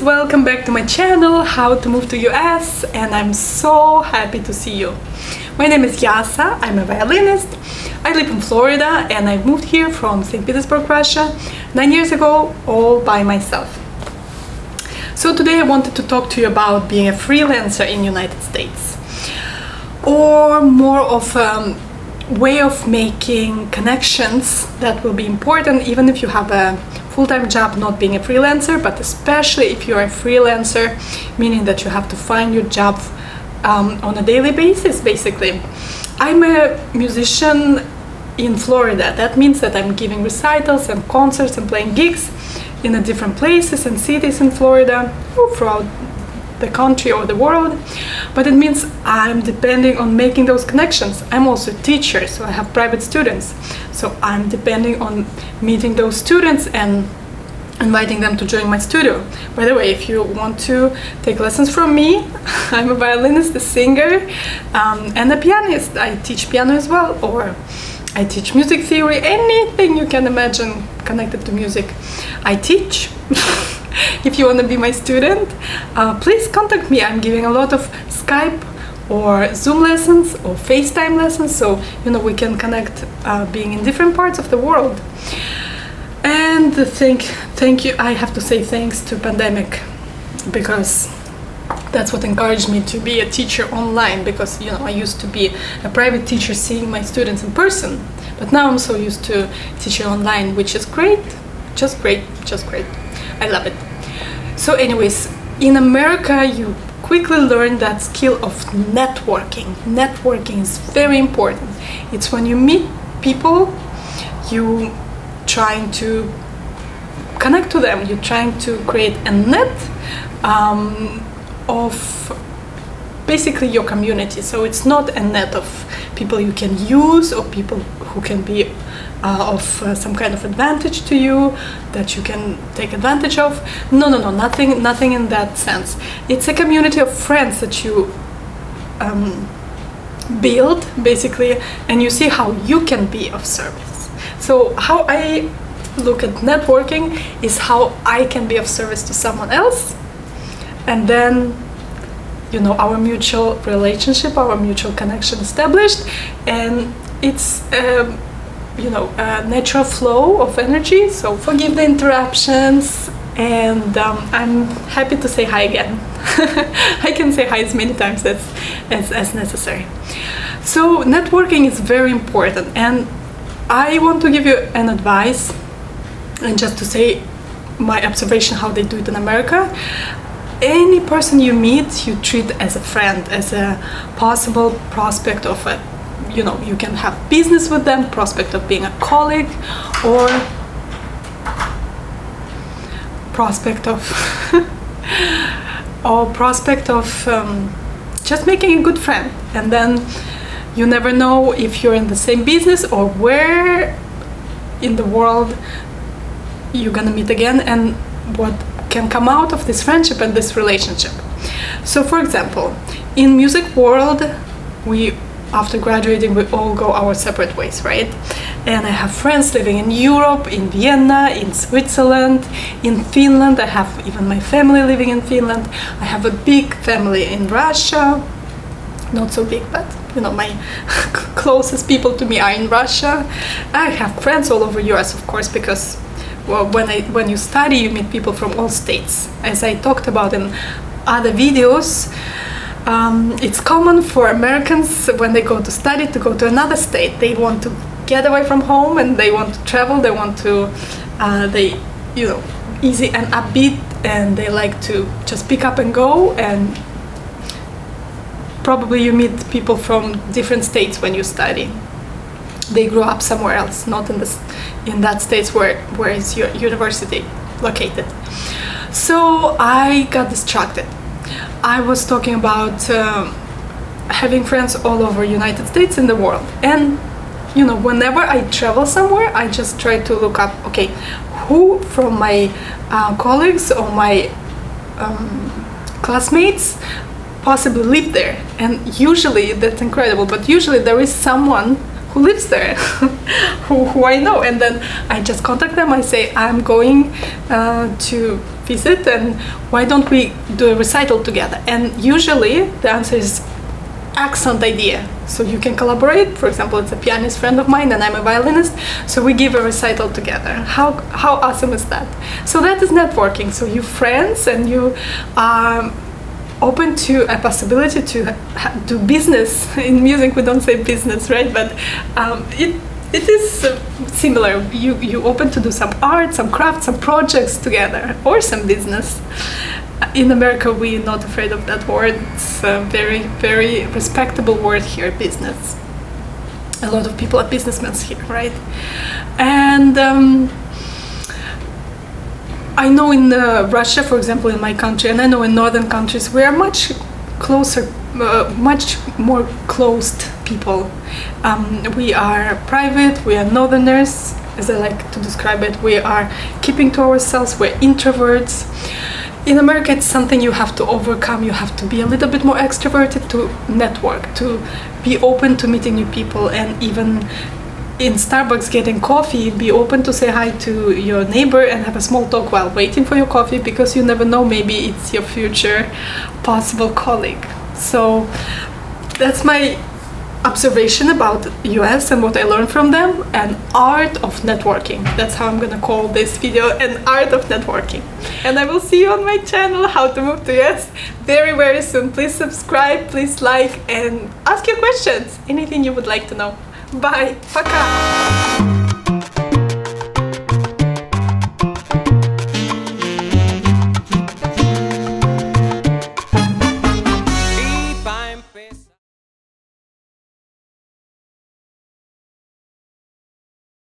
welcome back to my channel, How to Move to US, and I'm so happy to see you. My name is Yasa, I'm a violinist. I live in Florida and I moved here from Saint Petersburg, Russia 9 years ago, all by myself. So today I wanted to talk to you about being a freelancer in United States, or more of a way of making connections that will be important even if you have a full-time job, not being a freelancer, but especially if you're a freelancer, meaning that you have to find your job on a daily basis, basically. I'm a musician in Florida. That means that I'm giving recitals and concerts and playing gigs in the different places and cities in Florida or throughout the country or the world, but it means I'm depending on making those connections. I'm also a teacher, so I have private students, so I'm depending on meeting those students and inviting them to join my studio. By the way, if you want to take lessons from me, I'm a violinist, a singer, and a pianist. I teach piano as well, or I teach music theory, anything you can imagine connected to music I teach. If you want to be my student, please contact me. I'm giving a lot of Skype or Zoom lessons or FaceTime lessons, so we can connect being in different parts of the world. And thank you. I have to say thanks to pandemic, because that's what encouraged me to be a teacher online, because I used to be a private teacher seeing my students in person, but now I'm so used to teaching online, which is great, just great. I love it. So anyways, in America you quickly learn that skill of networking. Networking is very important. It's when you meet people, you trying to connect to them, you're trying to create a net of basically your community. So it's not a net of people you can use or people who can be of some kind of advantage to you that you can take advantage of. No, nothing in that sense. It's a community of friends that you build basically, and you see how you can be of service. So how I look at networking is how I can be of service to someone else, and then our mutual relationship, our mutual connection established, and it's a natural flow of energy. So forgive the interruptions, and I'm happy to say hi again. I can say hi as many times as necessary. So networking is very important, and I want to give you an advice, and just to say my observation how they do it in America. Any person you meet, you treat as a friend, as a possible prospect of a, you can have business with them, prospect of being a colleague, or prospect of just making a good friend. And then you never know if you're in the same business or where in the world you're gonna meet again, and what can come out of this friendship and this relationship. So for example, in music world, after graduating we all go our separate ways, right? And I have friends living in Europe, in Vienna, in Switzerland, in Finland. I have even my family living in Finland. I have a big family in Russia, not so big, but my closest people to me are in Russia. I have friends all over US, of course, because when you study, you meet people from all states. As I talked about in other videos, it's common for Americans when they go to study to go to another state. They want to get away from home and they want to travel. They want to, easy and upbeat, and they like to just pick up and go. And probably you meet people from different states when you study. They grew up somewhere else, not in that state where is your university located. So I got distracted. I was talking about having friends all over United States and the world, and whenever I travel somewhere, I just try to look up, okay, who from my colleagues or my classmates possibly live there. And usually that's incredible, but usually there is someone who lives there, who I know, and then I just contact them. I say I'm going to visit, and why don't we do a recital together? And usually the answer is excellent idea. So you can collaborate. For example, it's a pianist friend of mine and I'm a violinist, so we give a recital together. How awesome is that? So that is networking. So you friends and you are open to a possibility to do business. In music we don't say business, right? But it is similar. You open to do some art, some craft, some projects together, or some business. In America, we're not afraid of that word. It's a very, very respectable word here, business. A lot of people are businessmen here, right? And I know in Russia, for example, in my country, and I know in northern countries, we are much closer, much more closed people. We are private, we are northerners, as I like to describe it. We are keeping to ourselves, we're introverts. In America, it's something you have to overcome. You have to be a little bit more extroverted to network, to be open to meeting new people, and even in Starbucks getting coffee, be open to say hi to your neighbor and have a small talk while waiting for your coffee, because you never know, maybe it's your future possible colleague. So that's my observation about US and what I learned from them, and art of networking. That's how I'm gonna call this video, an art of networking. And I will see you on my channel, How to Move to US, very, very soon. Please subscribe, please like, and ask your questions, anything you would like to know. Bye, пока!